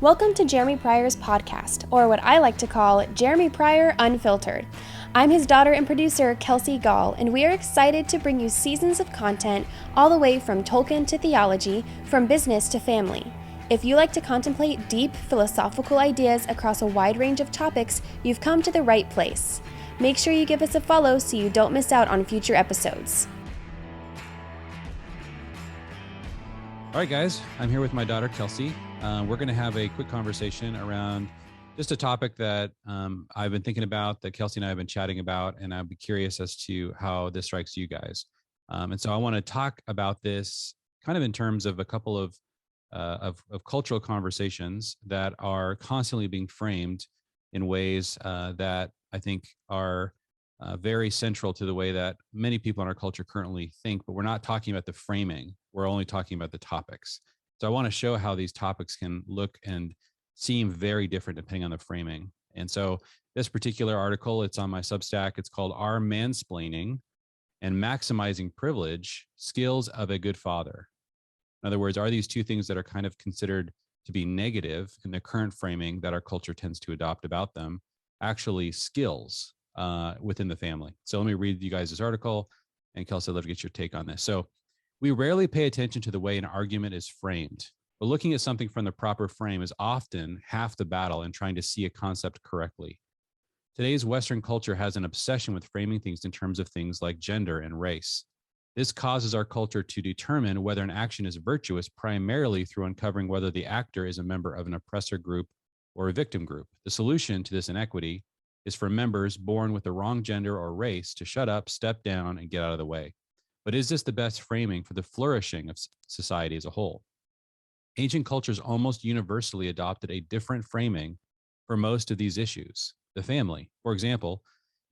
Welcome to Jeremy Pryor's podcast, or what I like to call Jeremy Pryor Unfiltered. I'm his daughter and producer, Kelsey Gall, and we are excited to bring you seasons of content all the way from Tolkien to theology, from business to family. If you like to contemplate deep philosophical ideas across a wide range of topics, you've come to the right place. Make sure you give us a follow so you don't miss out on future episodes. All right, guys, I'm here with my daughter, Kelsey. We're going to have a quick conversation around just a topic that I've been thinking about, that Kelsey and I have been chatting about, and I'd be curious as to how this strikes you guys. And so I want to talk about this kind of in terms of a couple of cultural conversations that are constantly being framed in ways that I think are very central to the way that many people in our culture currently think, but we're not talking about the framing. We're only talking about the topics. So I want to show how these topics can look and seem very different depending on the framing. And so this particular article, it's on my Substack. It's called Are Mansplaining and Maximizing Privilege Skills of a Good Father? In other words, are these two things that are kind of considered to be negative in the current framing that our culture tends to adopt about them, actually skills within the family? So let me read you guys this article, and Kelsey, I'd love to get your take on this. So we rarely pay attention to the way an argument is framed, but looking at something from the proper frame is often half the battle in trying to see a concept correctly. Today's Western culture has an obsession with framing things in terms of things like gender and race. This causes our culture to determine whether an action is virtuous primarily through uncovering whether the actor is a member of an oppressor group or a victim group. The solution to this inequity is for members born with the wrong gender or race to shut up, step down, and get out of the way. But is this the best framing for the flourishing of society as a whole? Ancient cultures almost universally adopted a different framing for most of these issues. The family, for example,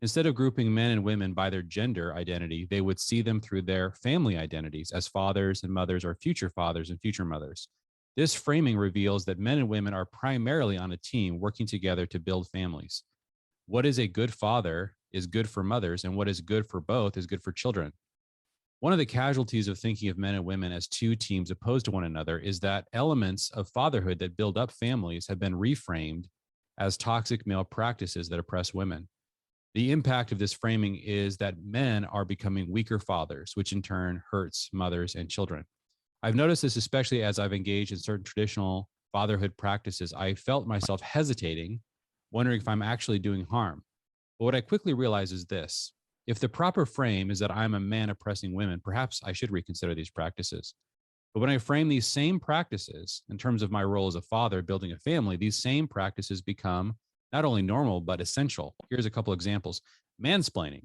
instead of grouping men and women by their gender identity, they would see them through their family identities as fathers and mothers or future fathers and future mothers. This framing reveals that men and women are primarily on a team working together to build families. What is a good father is good for mothers, and what is good for both is good for children. One of the casualties of thinking of men and women as two teams opposed to one another is that elements of fatherhood that build up families have been reframed as toxic male practices that oppress women. The impact of this framing is that men are becoming weaker fathers, which in turn hurts mothers and children. I've noticed this especially as I've engaged in certain traditional fatherhood practices. I felt myself hesitating, wondering if I'm actually doing harm. But what I quickly realized is this: if the proper frame is that I'm a man oppressing women, perhaps I should reconsider these practices. But when I frame these same practices in terms of my role as a father building a family, these same practices become not only normal, but essential. Here's a couple examples. Mansplaining.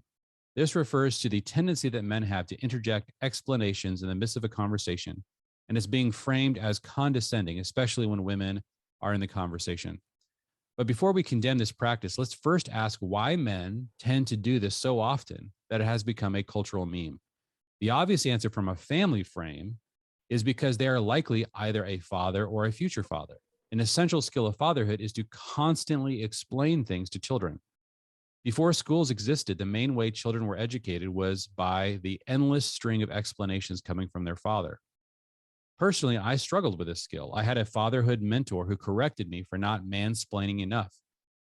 This refers to the tendency that men have to interject explanations in the midst of a conversation, and it's being framed as condescending, especially when women are in the conversation. But before we condemn this practice, let's first ask why men tend to do this so often that it has become a cultural meme. The obvious answer from a family frame is because they are likely either a father or a future father. An essential skill of fatherhood is to constantly explain things to children. Before schools existed, the main way children were educated was by the endless string of explanations coming from their father. Personally, I struggled with this skill. I had a fatherhood mentor who corrected me for not mansplaining enough.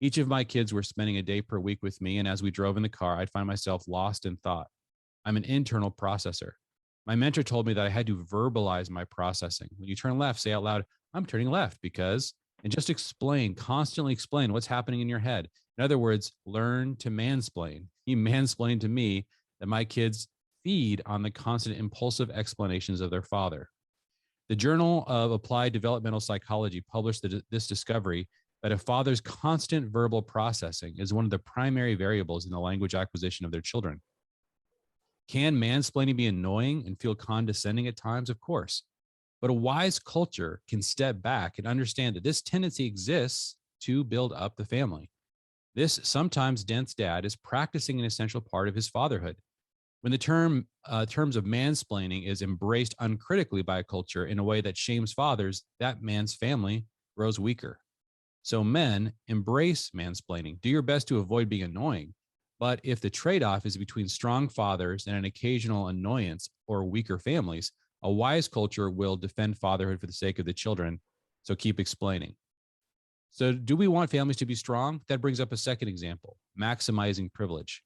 Each of my kids were spending a day per week with me, and as we drove in the car, I'd find myself lost in thought. I'm an internal processor. My mentor told me that I had to verbalize my processing. When you turn left, say out loud, I'm turning left because, and just explain, constantly explain what's happening in your head. In other words, learn to mansplain. He mansplained to me that my kids feed on the constant impulsive explanations of their father. The Journal of Applied Developmental Psychology published this discovery that a father's constant verbal processing is one of the primary variables in the language acquisition of their children. Can mansplaining be annoying and feel condescending at times? Of course. But a wise culture can step back and understand that this tendency exists to build up the family. This sometimes dense dad is practicing an essential part of his fatherhood. When the terms of mansplaining is embraced uncritically by a culture in a way that shames fathers, that man's family grows weaker. So men, embrace mansplaining. Do your best to avoid being annoying. But if the trade-off is between strong fathers and an occasional annoyance or weaker families, a wise culture will defend fatherhood for the sake of the children. So keep explaining. So do we want families to be strong? That brings up a second example, maximizing privilege.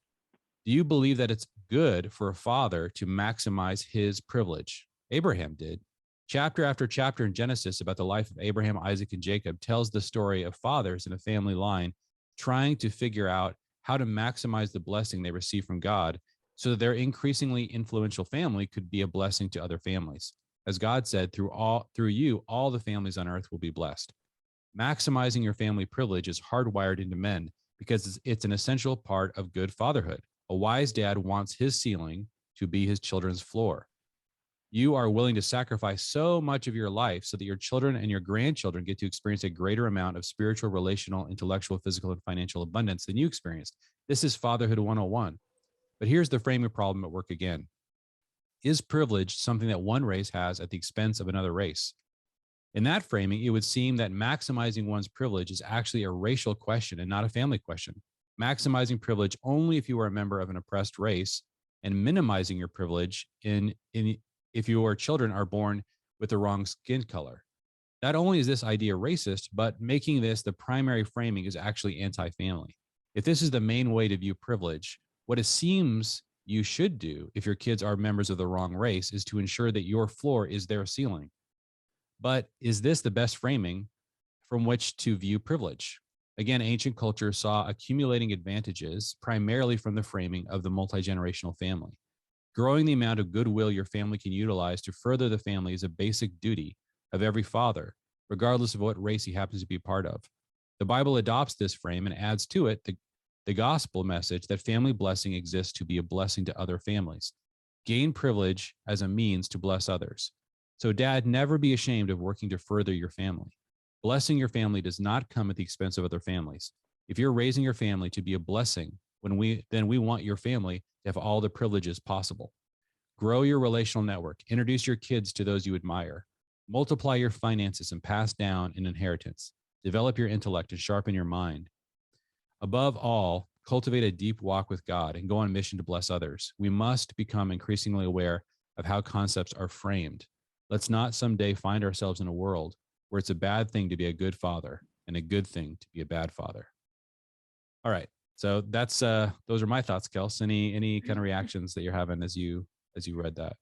Do you believe that it's good for a father to maximize his privilege? Abraham did. Chapter after chapter in Genesis about the life of Abraham, Isaac, and Jacob tells the story of fathers in a family line trying to figure out how to maximize the blessing they receive from God so that their increasingly influential family could be a blessing to other families. As God said, through you, all the families on earth will be blessed. Maximizing your family privilege is hardwired into men because it's an essential part of good fatherhood. A wise dad wants his ceiling to be his children's floor. You are willing to sacrifice so much of your life so that your children and your grandchildren get to experience a greater amount of spiritual, relational, intellectual, physical, and financial abundance than you experienced. This is fatherhood 101. But here's the framing problem at work again. Is privilege something that one race has at the expense of another race? In that framing, it would seem that maximizing one's privilege is actually a racial question and not a family question. Maximizing privilege only if you are a member of an oppressed race, and minimizing your privilege if your children are born with the wrong skin color. Not only is this idea racist, but making this the primary framing is actually anti-family. If this is the main way to view privilege, what it seems you should do if your kids are members of the wrong race is to ensure that your floor is their ceiling. But is this the best framing from which to view privilege? Again, ancient culture saw accumulating advantages primarily from the framing of the multi-generational family. Growing the amount of goodwill your family can utilize to further the family is a basic duty of every father, regardless of what race he happens to be part of. The Bible adopts this frame and adds to it the gospel message that family blessing exists to be a blessing to other families. Gain privilege as a means to bless others. So, Dad, never be ashamed of working to further your family. Blessing your family does not come at the expense of other families. If you're raising your family to be a blessing, then we want your family to have all the privileges possible. Grow your relational network. Introduce your kids to those you admire. Multiply your finances and pass down an inheritance. Develop your intellect and sharpen your mind. Above all, cultivate a deep walk with God and go on mission to bless others. We must become increasingly aware of how concepts are framed. Let's not someday find ourselves in a world where it's a bad thing to be a good father and a good thing to be a bad father. All right. So that's those are my thoughts, Kels. Any kind of reactions that you're having as you read that?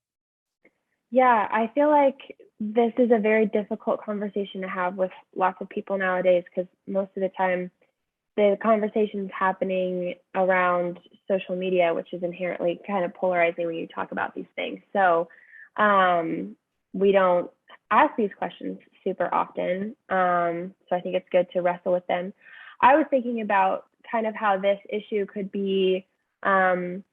Yeah, I feel like this is a very difficult conversation to have with lots of people nowadays because most of the time the conversation's happening around social media, which is inherently kind of polarizing when you talk about these things. So we don't ask these questions super often. So I think it's good to wrestle with them. I was thinking about kind of how this issue could be kind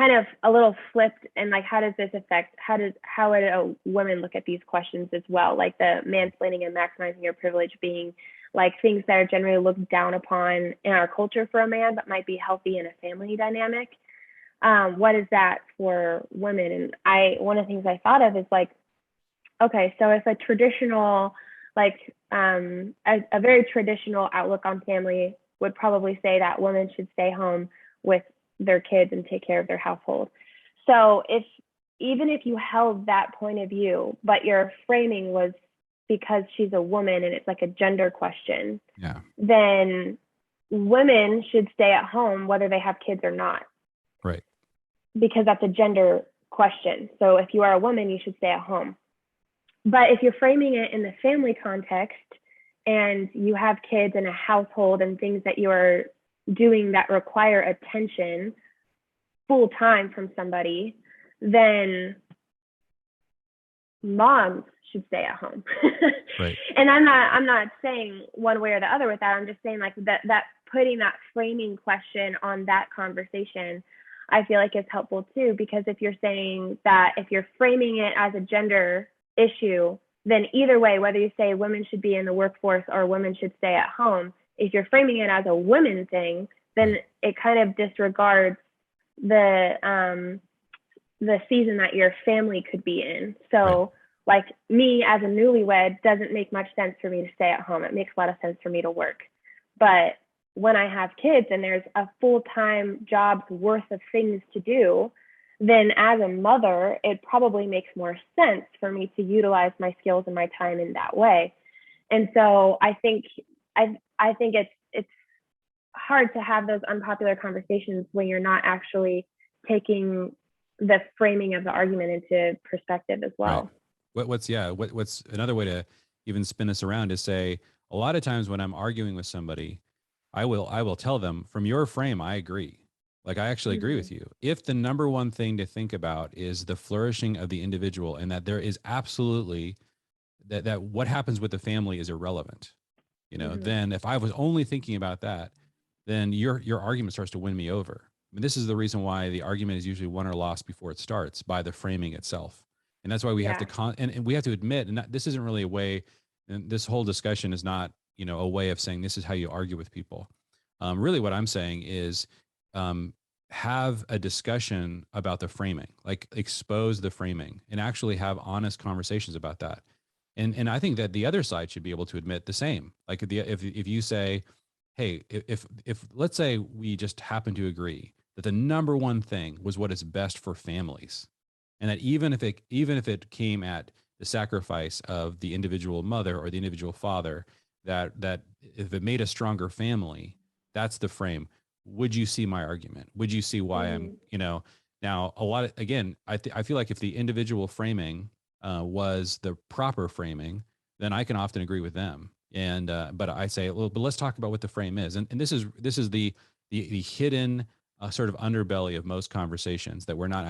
of a little flipped, and like, how does this affect, how would a woman look at these questions as well? Like the mansplaining and maximizing your privilege being like things that are generally looked down upon in our culture for a man, but might be healthy in a family dynamic. What is that for women? And one of the things I thought of is like, okay, so if a traditional, like a very traditional outlook on family would probably say that women should stay home with their kids and take care of their household. So even if you held that point of view, but your framing was because she's a woman and it's like a gender question, yeah, then women should stay at home whether they have kids or not. Right. Because that's a gender question. So if you are a woman, you should stay at home. But if you're framing it in the family context and you have kids in a household and things that you're doing that require attention full time from somebody, then moms should stay at home. Right. And I'm not saying one way or the other with that. I'm just saying like that putting that framing question on that conversation, I feel like is helpful too, because if you're saying that, if you're framing it as a gender issue, then either way, whether you say women should be in the workforce or women should stay at home, if you're framing it as a women thing, then it kind of disregards the season that your family could be in. So like me as a newlywed, doesn't make much sense for me to stay at home. It makes a lot of sense for me to work. But when I have kids and there's a full-time job's worth of things to do, then as a mother, it probably makes more sense for me to utilize my skills and my time in that way. And so I think I think it's hard to have those unpopular conversations when you're not actually taking the framing of the argument into perspective as well. Right. What's another way to even spin this around is say, a lot of times when I'm arguing with somebody, I will tell them, from your frame, I agree. Like, I actually agree with you. If the number one thing to think about is the flourishing of the individual, and that there is absolutely that what happens with the family is irrelevant, then if I was only thinking about that, then your argument starts to win me over. I mean, this is the reason why the argument is usually won or lost before it starts, by the framing itself. And that's why we have to and we have to admit, and this isn't really a way, and this whole discussion is not, a way of saying this is how you argue with people. Really what I'm saying is, have a discussion about the framing, like expose the framing and actually have honest conversations about that. And I think that the other side should be able to admit the same. Like, if you say, hey, if let's say we just happen to agree that the number one thing was what is best for families, and that even if it came at the sacrifice of the individual mother or the individual father, that if it made a stronger family, that's the frame. Would you see my argument? Would you see why I'm, now a lot of, again, I feel like if the individual framing was the proper framing, then I can often agree with them. And but I say, well, but let's talk about what the frame is. And this is the hidden sort of underbelly of most conversations that we're not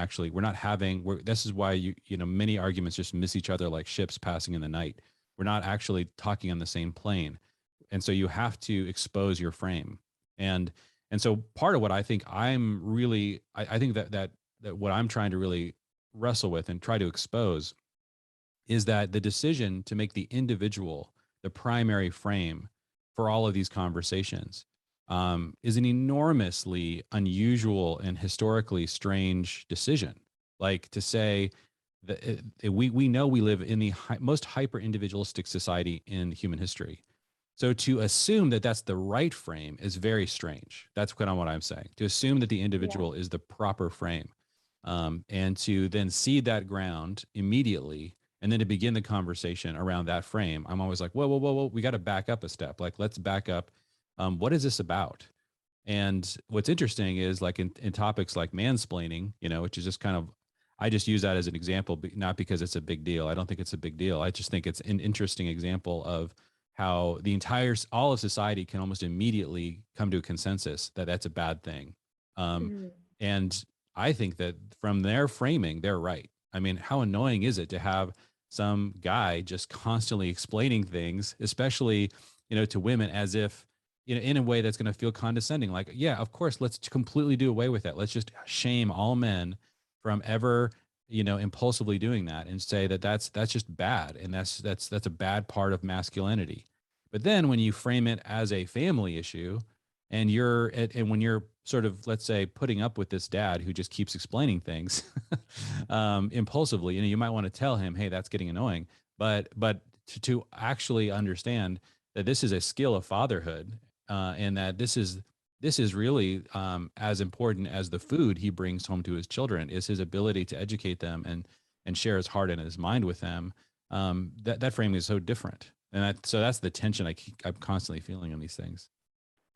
having. This is why many arguments just miss each other like ships passing in the night. We're not actually talking on the same plane, and so you have to expose your frame. And so part of what I think I'm really, I think that what I'm trying to really wrestle with and try to expose is that the decision to make the individual the primary frame for all of these conversations is an enormously unusual and historically strange decision. Like, to say that we know we live in the most hyper individualistic society in human history. So to assume that that's the right frame is very strange. That's kind of what I'm saying. To assume that the individual is the proper frame, and to then cede that ground immediately, and then to begin the conversation around that frame, I'm always like, whoa, we got to back up a step. Like, let's back up. What is this about? And what's interesting is, like, in topics like mansplaining, which is just kind of, I just use that as an example, not because it's a big deal. I don't think it's a big deal. I just think it's an interesting example of how all of society can almost immediately come to a consensus that that's a bad thing. And I think that from their framing, they're right. I mean, how annoying is it to have some guy just constantly explaining things, especially, to women, as if, in a way that's going to feel condescending. Like, yeah, of course, let's completely do away with that. Let's just shame all men from ever, impulsively doing that, and say that that's just bad. And that's a bad part of masculinity. But then when you frame it as a family issue, and when you're sort of, let's say, putting up with this dad who just keeps explaining things impulsively, you might want to tell him, hey, that's getting annoying. But to actually understand that this is a skill of fatherhood, and that this is really as important as the food he brings home to his children, is his ability to educate them and share his heart and his mind with them. That framing is so different. And so that's the tension I'm constantly feeling on these things.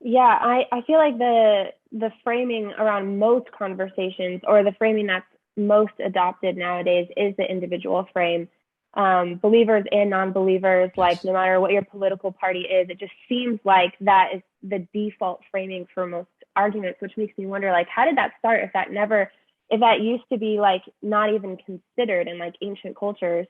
Yeah, I feel like the framing around most conversations, or the framing that's most adopted nowadays, is the individual frame. Believers and non-believers, like, no matter what your political party is, it just seems like that is the default framing for most arguments, which makes me wonder, like, how did that start if that used to be, like, not even considered in, like, ancient cultures?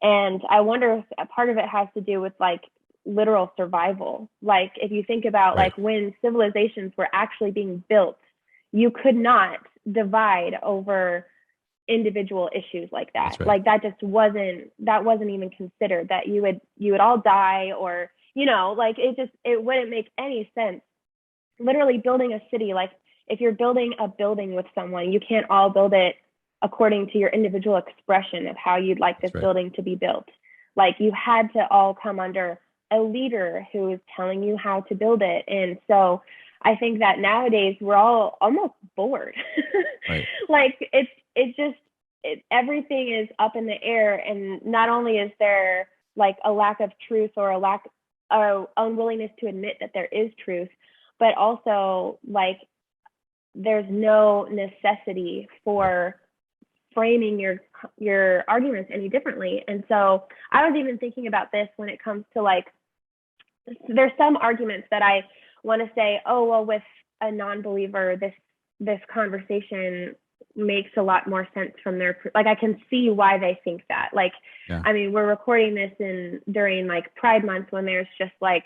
And I wonder if a part of it has to do with, like, literal survival. Like, if you think about, like, when civilizations were actually being built, you could not divide over individual issues like that. Like, that wasn't even considered, that you would all die, or, like, it wouldn't make any sense. Literally building a city, like, if you're building a building with someone, you can't all build it according to your individual expression of how you'd like this building to be built. Like, you had to all come under a leader who is telling you how to build it. And so I think that nowadays we're all almost bored. Like, everything is up in the air. And not only is there, like, a lack of truth, or a lack our unwillingness to admit that there is truth, but also like there's no necessity for framing your arguments any differently. And so I was even thinking about this when it comes to like, there's some arguments that I want to say, oh, well, with a non-believer, this conversation makes a lot more sense from their, like, I can see why they think that. Like, yeah. I mean, we're recording this during like Pride Month when there's just like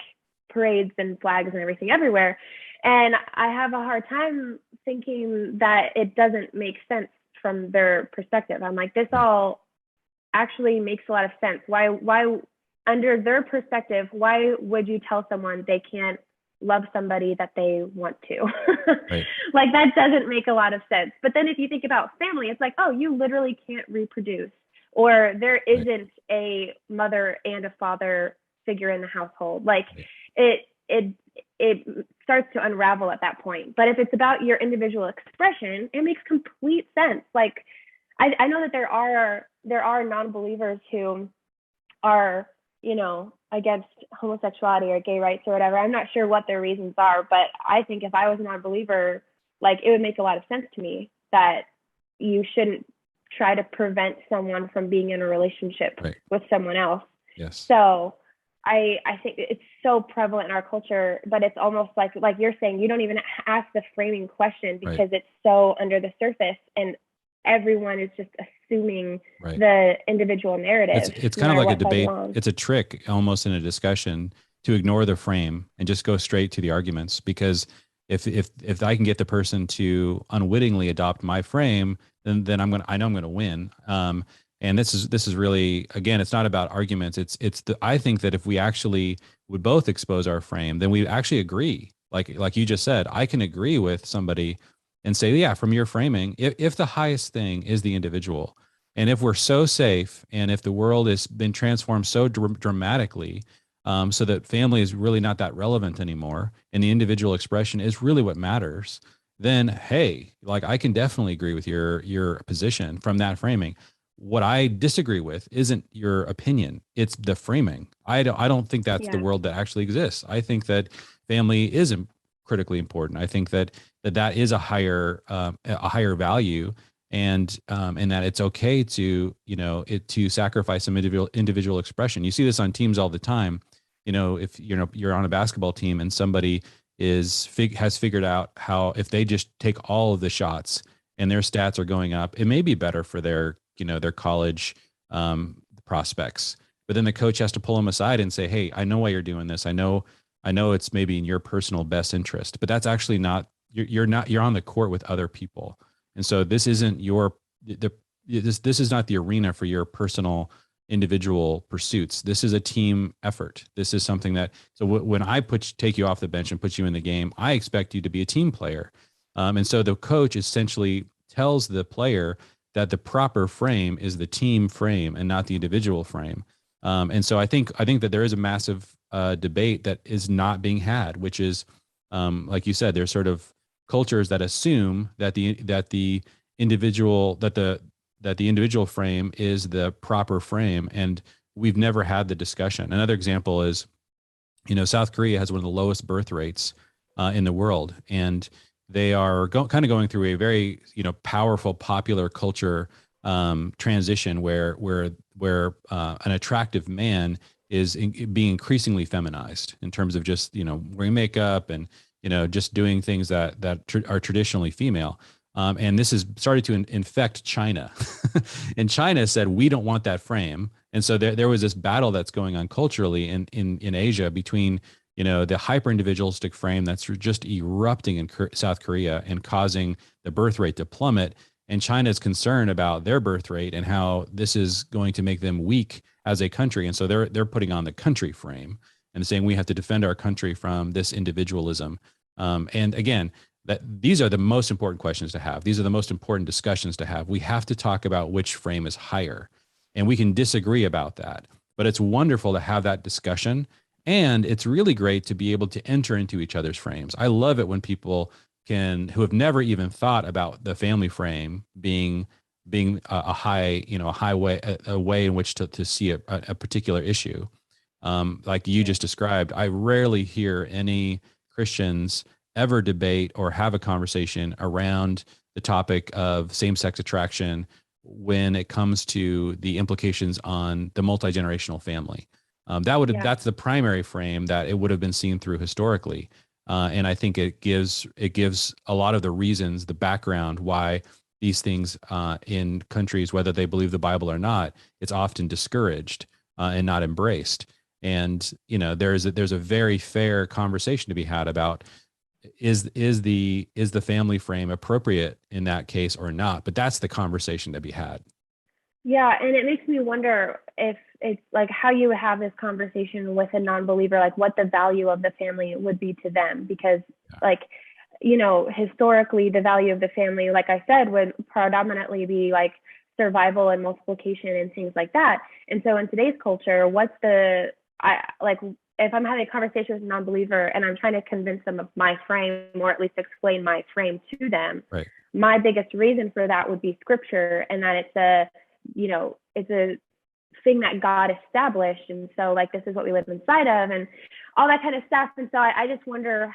parades and flags and everything everywhere. And I have a hard time thinking that it doesn't make sense from their perspective. I'm like, this all actually makes a lot of sense. Why under their perspective, why would you tell someone they can't love somebody that they want to? Right. Like, that doesn't make a lot of sense. But then if you think about family, it's like, oh, you literally can't reproduce, or there isn't a mother and a father figure in the household. Like, it starts to unravel at that point. But if it's about your individual expression, it makes complete sense. Like, I know that there are non-believers who are, you know, against homosexuality or gay rights or whatever. I'm not sure what their reasons are, but I think if I was a non-believer, like, it would make a lot of sense to me that you shouldn't try to prevent someone from being in a relationship with someone else. Yes. So I think it's so prevalent in our culture, but it's almost like you're saying, you don't even ask the framing question because it's so under the surface, and everyone is just assuming the individual narrative. It's kind of like a debate. It's a trick almost in a discussion to ignore the frame and just go straight to the arguments. Because if I can get the person to unwittingly adopt my frame, then I know I'm going to win. And this is really, again, it's not about arguments. I think that if we actually would both expose our frame, then we actually agree. Like you just said, I can agree with somebody and say, yeah, from your framing, if the highest thing is the individual, and if we're so safe, and if the world has been transformed so dramatically, so that family is really not that relevant anymore, and the individual expression is really what matters, then hey, like, I can definitely agree with your position from that framing. What I disagree with isn't your opinion; it's the framing. I don't think that's the world that actually exists. I think that family isn't critically important. I think that is a higher value, and that it's okay to to sacrifice some individual expression. You see this on teams all the time. If you're on a basketball team and somebody has figured out how, if they just take all of the shots and their stats are going up, it may be better for their college prospects. But then the coach has to pull them aside and say, hey, I know why you're doing this. I know it's maybe in your personal best interest, but that's actually not, you're on the court with other people. And so this isn't this is not the arena for your personal individual pursuits. This is a team effort. This is something that, so when I take you off the bench and put you in the game, I expect you to be a team player. And so the coach essentially tells the player that the proper frame is the team frame and not the individual frame. And so I think that there is a massive debate that is not being had, which is, like you said, there's sort of cultures that assume that the individual frame is the proper frame, and we've never had the discussion. Another example is, South Korea has one of the lowest birth rates in the world, and they are kind of going through a very powerful popular culture transition where an attractive man is being increasingly feminized in terms of just wearing makeup and just doing things that are traditionally female. And this has started to infect China. And China said, we don't want that frame. And so there was this battle that's going on culturally in Asia between the hyper individualistic frame that's just erupting in South Korea and causing the birth rate to plummet. And China is concerned about their birth rate and how this is going to make them weak as a country. And so they're putting on the country frame and saying we have to defend our country from this individualism. And again, that these are the most important questions to have. These are the most important discussions to have. We have to talk about which frame is higher, and we can disagree about that. But it's wonderful to have that discussion, and it's really great to be able to enter into each other's frames. I love it when people who have never even thought about the family frame being a way in which to see a particular issue. like you just described. I rarely hear any Christians ever debate or have a conversation around the topic of same-sex attraction when it comes to the implications on the multi-generational family. That's the primary frame that it would have been seen through historically. And I think it gives a lot of the reasons, the background why these things in countries, whether they believe the Bible or not, it's often discouraged and not embraced. And there's a very fair conversation to be had about is the family frame appropriate in that case or not. But that's the conversation to be had. Yeah, and it makes me wonder if it's like how you would have this conversation with a non-believer, like what the value of the family would be to them, because like, historically the value of the family, like I said, would predominantly be like survival and multiplication and things like that. And so in today's culture, if I'm having a conversation with a non-believer and I'm trying to convince them of my frame, or at least explain my frame to them, right, my biggest reason for that would be scripture, and that it's a thing that God established. And so like, this is what we live inside of and all that kind of stuff. And so I just wonder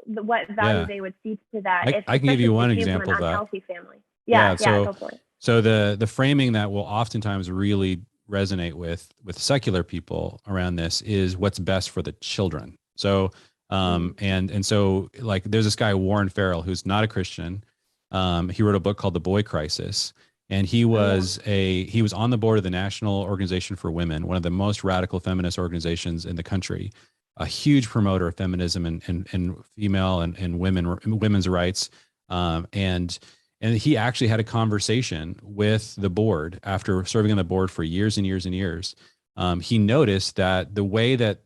what value they would see to that. I can give you one example of that. Unhealthy family. Yeah. Go for it. So the framing that will oftentimes really resonate with secular people around this is what's best for the children. So, and so like, there's this guy, Warren Farrell, who's not a Christian. He wrote a book called The Boy Crisis. And he was on the board of the National Organization for Women, one of the most radical feminist organizations in the country, a huge promoter of feminism and female and women's rights. And he actually had a conversation with the board after serving on the board for years and years and years. He noticed that the way that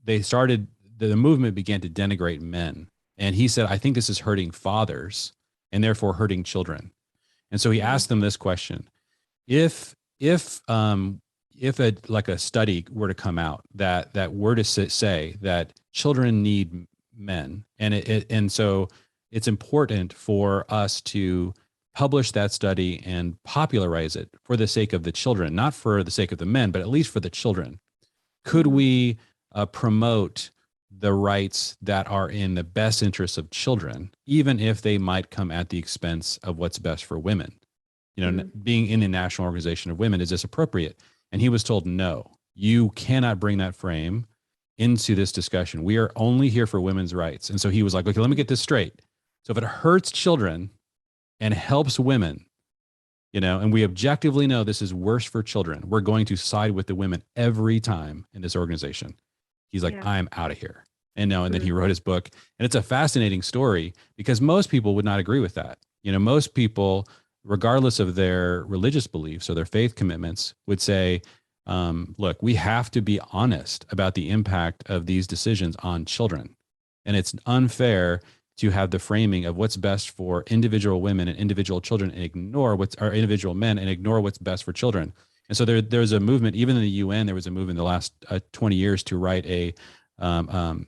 they started, the movement began to denigrate men. And he said, I think this is hurting fathers and therefore hurting children. And so he asked them this question: if a study were to come out that were to say that children need men, and so it's important for us to publish that study and popularize it for the sake of the children, not for the sake of the men, but at least for the children. Could we promote the rights that are in the best interests of children, even if they might come at the expense of what's best for women? Being in the National Organization of Women, is this appropriate? And he was told, no, you cannot bring that frame into this discussion. We are only here for women's rights. And so he was like, okay, let me get this straight. So if it hurts children and helps women, and we objectively know this is worse for children, we're going to side with the women every time in this organization. He's like, I'm out of here. And then he wrote his book. And it's a fascinating story because most people would not agree with that. Most people, regardless of their religious beliefs or their faith commitments, would say, look, we have to be honest about the impact of these decisions on children. And it's unfair to have the framing of what's best for individual women and individual children and individual men and ignore what's best for children. And so there's a movement, even in the UN, there was a movement in the last 20 years to write an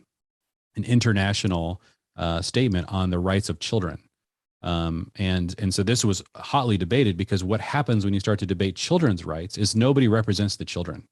international statement on the rights of children. And so this was hotly debated because what happens when you start to debate children's rights is nobody represents the children.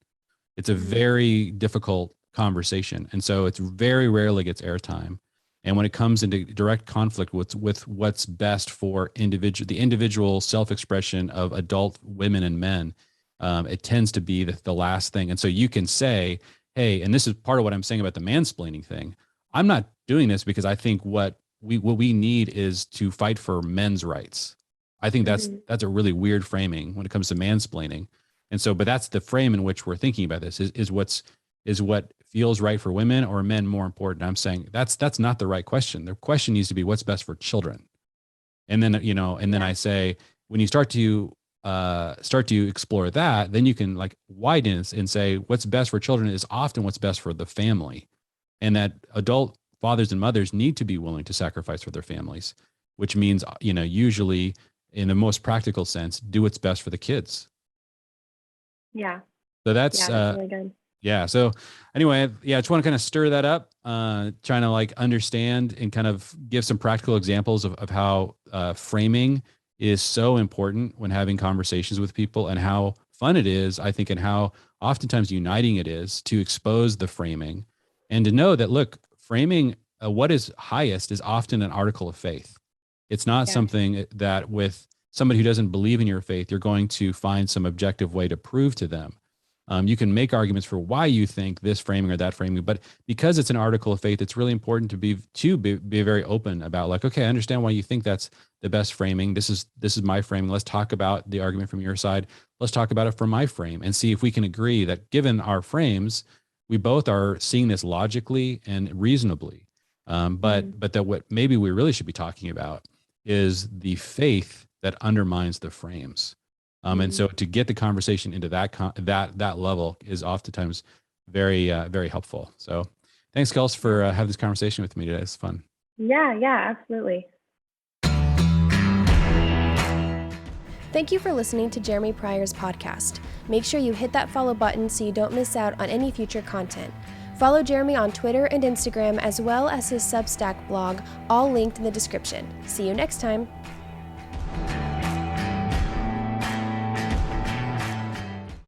It's a very difficult conversation. And so it's very rarely gets airtime. And when it comes into direct conflict with what's best for the individual self-expression of adult women and men, it tends to be the last thing. And so you can say, hey, and this is part of what I'm saying about the mansplaining thing. I'm not doing this because I think what we need is to fight for men's rights. I think that's a really weird framing when it comes to mansplaining. And so, but that's the frame in which we're thinking about this is what feels right for women or men more important. I'm saying that's not the right question. The question needs to be what's best for children. And then, then I say, when you start to explore that, then you can like widen and say what's best for children is often what's best for the family, and that adult fathers and mothers need to be willing to sacrifice for their families, which means, usually in the most practical sense, do what's best for the kids. Yeah. So that's really good. Yeah. So anyway, I just want to kind of stir that up, trying to like understand and kind of give some practical examples of how framing is so important when having conversations with people and how fun it is, I think, and how oftentimes uniting it is to expose the framing and to know that, look, framing what is highest is often an article of faith. It's not something that with somebody who doesn't believe in your faith, you're going to find some objective way to prove to them. You can make arguments for why you think this framing or that framing, but because it's an article of faith, it's really important to be very open about, like, okay, I understand why you think that's the best framing. This is my framing. Let's talk about the argument from your side. Let's talk about it from my frame and see if we can agree that given our frames, we both are seeing this logically and reasonably. But that what maybe we really should be talking about is the faith that undermines the frames. And so to get the conversation into that level is oftentimes very, very helpful. So thanks, Kels, for having this conversation with me today. It's fun. Yeah, absolutely. Thank you for listening to Jeremy Pryor's podcast. Make sure you hit that follow button so you don't miss out on any future content. Follow Jeremy on Twitter and Instagram, as well as his Substack blog, all linked in the description. See you next time.